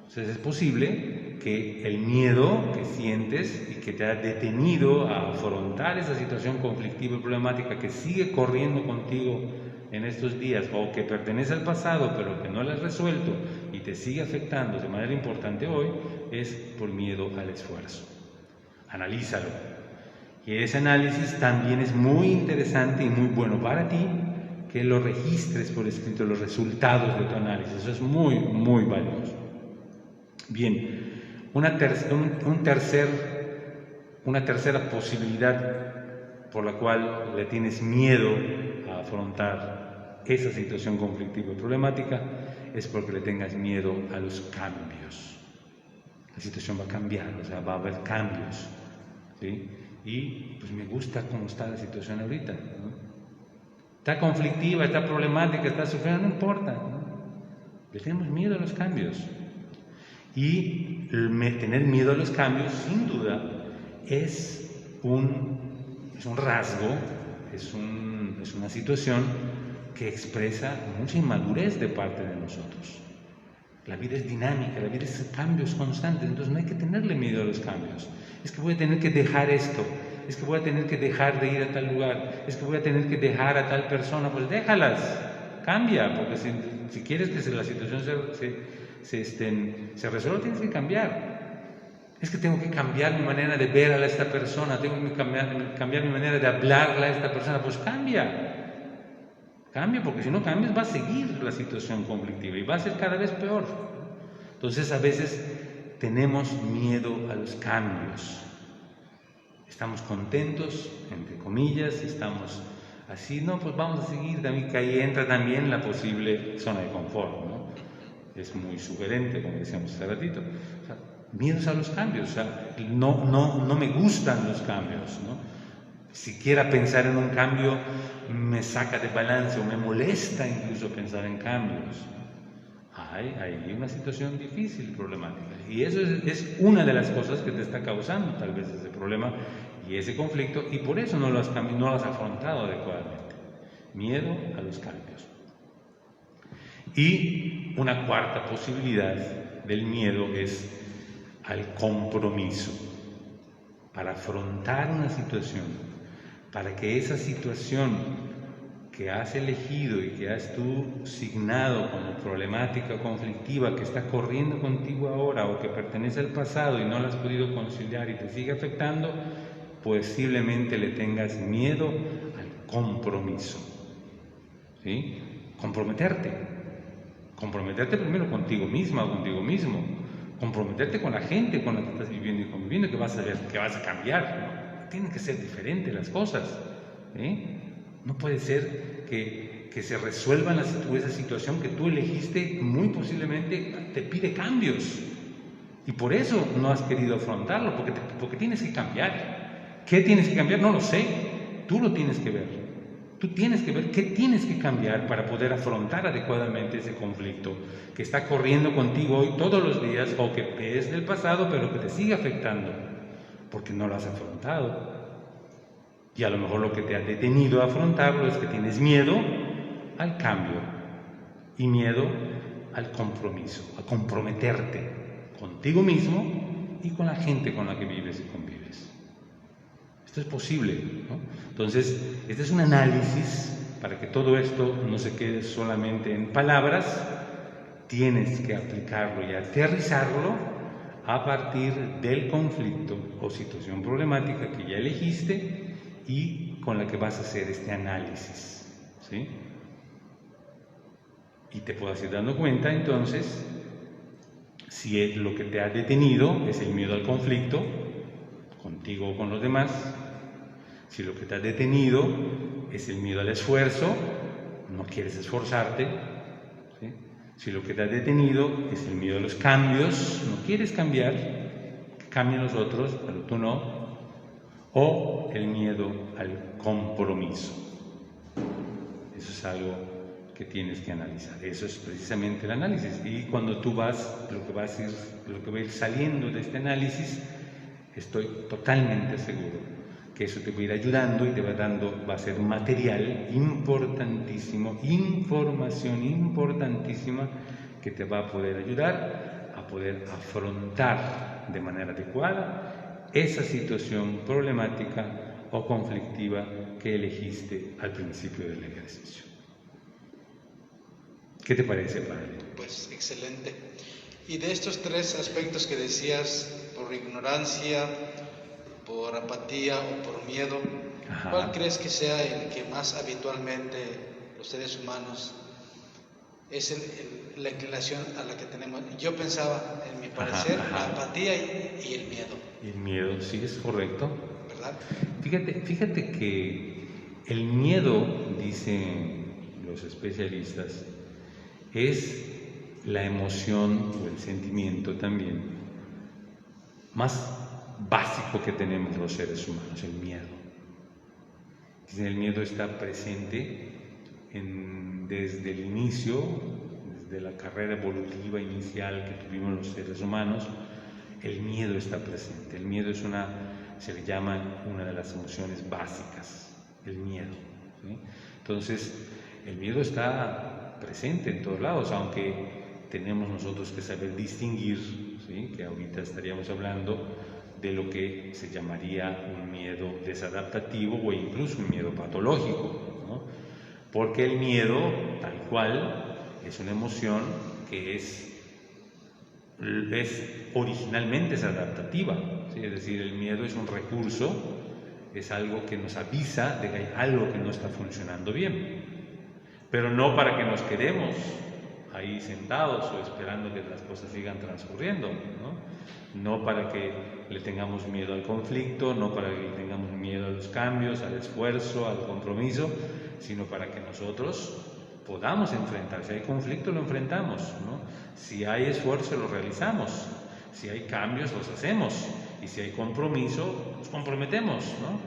Entonces es posible que el miedo que sientes y que te ha detenido a afrontar esa situación conflictiva y problemática que sigue corriendo contigo en estos días, o que pertenece al pasado pero que no la has resuelto y te sigue afectando de manera importante hoy, es por miedo al esfuerzo. Analízalo. Y ese análisis también es muy interesante y muy bueno para ti, que lo registres por escrito, los resultados de tu análisis. Eso es muy, muy valioso. Bien, una tercera posibilidad por la cual le tienes miedo a afrontar esa situación conflictiva y problemática es porque le tengas miedo a los cambios. La situación va a cambiar, o sea, va a haber cambios, ¿sí? Y pues me gusta cómo está la situación ahorita, ¿no? Está conflictiva, está problemática, está sufriendo, no importa, ¿no? Le tenemos miedo a los cambios. Y tener miedo a los cambios, sin duda, es un rasgo, es una situación que expresa mucha inmadurez de parte de nosotros. La vida es dinámica, la vida es cambios constantes, entonces no hay que tenerle miedo a los cambios. Es que voy a tener que dejar esto, es que voy a tener que dejar de ir a tal lugar, es que voy a tener que dejar a tal persona, pues déjalas, cambia, porque si quieres que la situación se resuelva, tienes que cambiar. Es que tengo que cambiar mi manera de ver a esta persona, tengo que cambiar mi manera de hablarle a esta persona, pues cambia, porque si no cambias va a seguir la situación conflictiva y va a ser cada vez peor. Entonces a veces tenemos miedo a los cambios. Estamos contentos, entre comillas, estamos así, no, pues vamos a seguir, también, que ahí entra también la posible zona de confort, ¿no? Es muy sugerente, como decíamos hace ratito. O sea, miedos a los cambios, o sea, no me gustan los cambios, ¿no? Siquiera pensar en un cambio me saca de balance o me molesta incluso pensar en cambios. Hay una situación difícil, problemática. Y eso es una de las cosas que te está causando tal vez ese problema y ese conflicto, y por eso no lo has afrontado adecuadamente. Miedo a los cambios. Y una cuarta posibilidad del miedo es al compromiso. Para afrontar una situación, para que esa situación que has elegido y que has tú signado como problemática o conflictiva, que está corriendo contigo ahora o que pertenece al pasado y no la has podido conciliar y te sigue afectando, posiblemente le tengas miedo al compromiso. ¿Sí? Comprometerte primero contigo misma o contigo mismo, comprometerte con la gente con la que estás viviendo y conviviendo, que vas a cambiar, ¿no? Tienen que ser diferentes las cosas, ¿sí? No puede ser que se resuelva esa situación que tú elegiste, muy posiblemente te pide cambios y por eso no has querido afrontarlo, porque tienes que cambiar. ¿Qué tienes que cambiar? No lo sé, tú lo tienes que ver. Tú tienes que ver qué tienes que cambiar para poder afrontar adecuadamente ese conflicto que está corriendo contigo hoy todos los días o que es del pasado pero que te sigue afectando porque no lo has afrontado. Y a lo mejor lo que te ha detenido a afrontarlo es que tienes miedo al cambio y miedo al compromiso, a comprometerte contigo mismo y con la gente con la que vives y convives. Esto es posible, ¿no? Entonces, este es un análisis para que todo esto no se quede solamente en palabras. Tienes que aplicarlo y aterrizarlo a partir del conflicto o situación problemática que ya elegiste y con la que vas a hacer este análisis, ¿sí? Y te puedas ir dando cuenta entonces si lo que te ha detenido es el miedo al conflicto contigo o con los demás, si lo que te ha detenido es el miedo al esfuerzo, no quieres esforzarte, ¿sí? Si lo que te ha detenido es el miedo a los cambios, no quieres cambiar, que cambien los otros, pero tú no, o el miedo al compromiso. Eso es algo que tienes que analizar. Eso es precisamente el análisis. Y cuando tú lo que va a ir saliendo de este análisis, estoy totalmente seguro que eso te va a ir ayudando y te va a ser material importantísimo, información importantísima que te va a poder ayudar a poder afrontar de manera adecuada esa situación problemática o conflictiva que elegiste al principio del ejercicio. ¿Qué te parece, padre? Pues excelente. Y de estos tres aspectos que decías, por ignorancia, por apatía o por miedo, ¿cuál crees que sea el que más habitualmente los seres humanos es la inclinación a la que tenemos. Yo pensaba, en mi parecer, la apatía y el miedo. El miedo, sí, es correcto. ¿Verdad? Fíjate que el miedo, dicen los especialistas, es la emoción o el sentimiento también más básico que tenemos los seres humanos, el miedo. Dicen, el miedo está presente desde el inicio, desde la carrera evolutiva inicial que tuvimos los seres humanos. El miedo está presente. El miedo se le llama una de las emociones básicas, el miedo, ¿sí? Entonces, el miedo está presente en todos lados, aunque tenemos nosotros que saber distinguir, ¿sí? Que ahorita estaríamos hablando de lo que se llamaría un miedo desadaptativo o incluso un miedo patológico, ¿no? Porque el miedo, tal cual, es una emoción que es originalmente adaptativa, ¿sí? Es decir, el miedo es un recurso, es algo que nos avisa de que hay algo que no está funcionando bien, pero no para que nos quedemos ahí sentados o esperando que las cosas sigan transcurriendo, no para que le tengamos miedo al conflicto, no para que le tengamos miedo a los cambios, al esfuerzo, al compromiso, sino para que nosotros podamos enfrentar. Si hay conflicto, lo enfrentamos, ¿no? Si hay esfuerzo, lo realizamos. Si hay cambios, los hacemos. Y si hay compromiso, nos comprometemos, ¿no?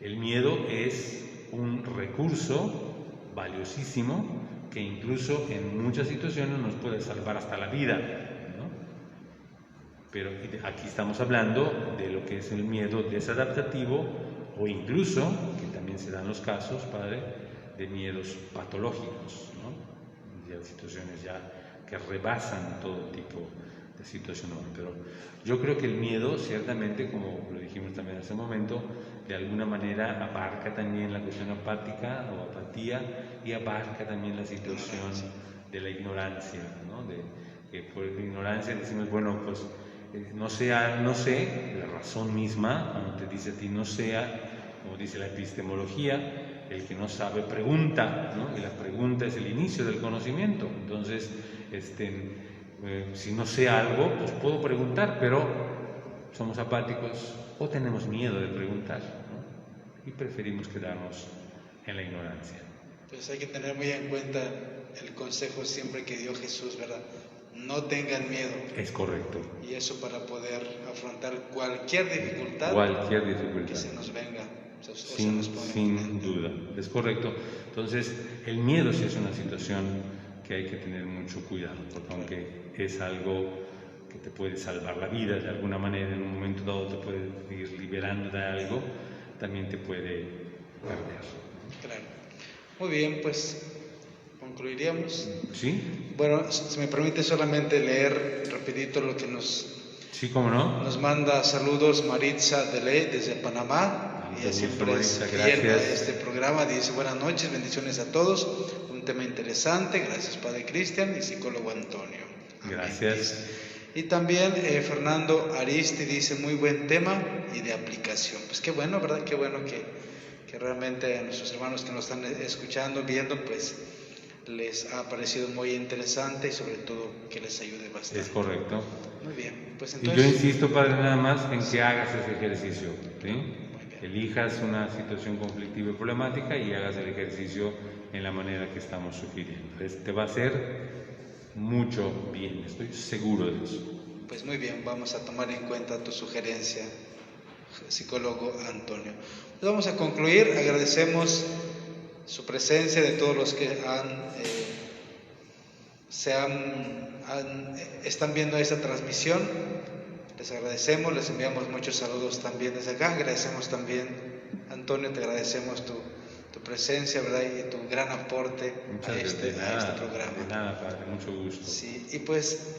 El miedo es un recurso valiosísimo que incluso en muchas situaciones nos puede salvar hasta la vida, ¿no? Pero aquí estamos hablando de lo que es el miedo desadaptativo o incluso, que también se dan los casos, padre, de miedos patológicos, ¿no? Ya situaciones ya que rebasan todo tipo de situación. Pero yo creo que el miedo, ciertamente, como lo dijimos también hace un momento, de alguna manera abarca también la cuestión apática o apatía y abarca también la situación de la ignorancia, ¿no? Que por ignorancia decimos, bueno, pues no sé, la razón misma, como te dice a ti, no sea, como dice la epistemología, el que no sabe pregunta, ¿no? Y la pregunta es el inicio del conocimiento. Entonces, si no sé algo, pues puedo preguntar, pero somos apáticos o tenemos miedo de preguntar, ¿no? Y preferimos quedarnos en la ignorancia. Pues hay que tener muy en cuenta el consejo siempre que dio Jesús, ¿verdad? No tengan miedo. Es correcto. Y eso para poder afrontar cualquier dificultad que se nos venga. Sin duda, es correcto. Entonces, el miedo sí es una situación que hay que tener mucho cuidado, porque aunque es algo que te puede salvar la vida de alguna manera, en un momento dado te puede ir liberando de algo, también te puede perder. Claro. Muy bien, pues concluiríamos. ¿Sí? Bueno, si me permite solamente leer rapidito lo que nos... Sí, ¿cómo no? Nos manda saludos Maritza Deley desde Panamá. Ella siempre es fiel a este programa. Dice: buenas noches, bendiciones a todos. Un tema interesante. Gracias, Padre Cristian y psicólogo Antonio. Gracias. Y también Fernando Aristi dice: muy buen tema y de aplicación. Pues qué bueno, ¿verdad? Qué bueno que realmente a nuestros hermanos que nos están escuchando, viendo, pues les ha parecido muy interesante y sobre todo que les ayude bastante. Es correcto. Muy bien, pues entonces... Y yo insisto, Padre, nada más en que hagas ese ejercicio, ¿sí? Elijas una situación conflictiva y problemática y hagas el ejercicio en la manera que estamos sugiriendo. Te va a hacer mucho bien, estoy seguro de eso. Pues muy bien, vamos a tomar en cuenta tu sugerencia, psicólogo Antonio. Pues vamos a concluir. Agradecemos su presencia de todos los que están viendo esta transmisión. Les agradecemos, les enviamos muchos saludos también desde acá. Agradecemos también, Antonio, te agradecemos tu presencia, ¿verdad? Y tu gran aporte a este programa. De nada, Padre, mucho gusto. Sí, y pues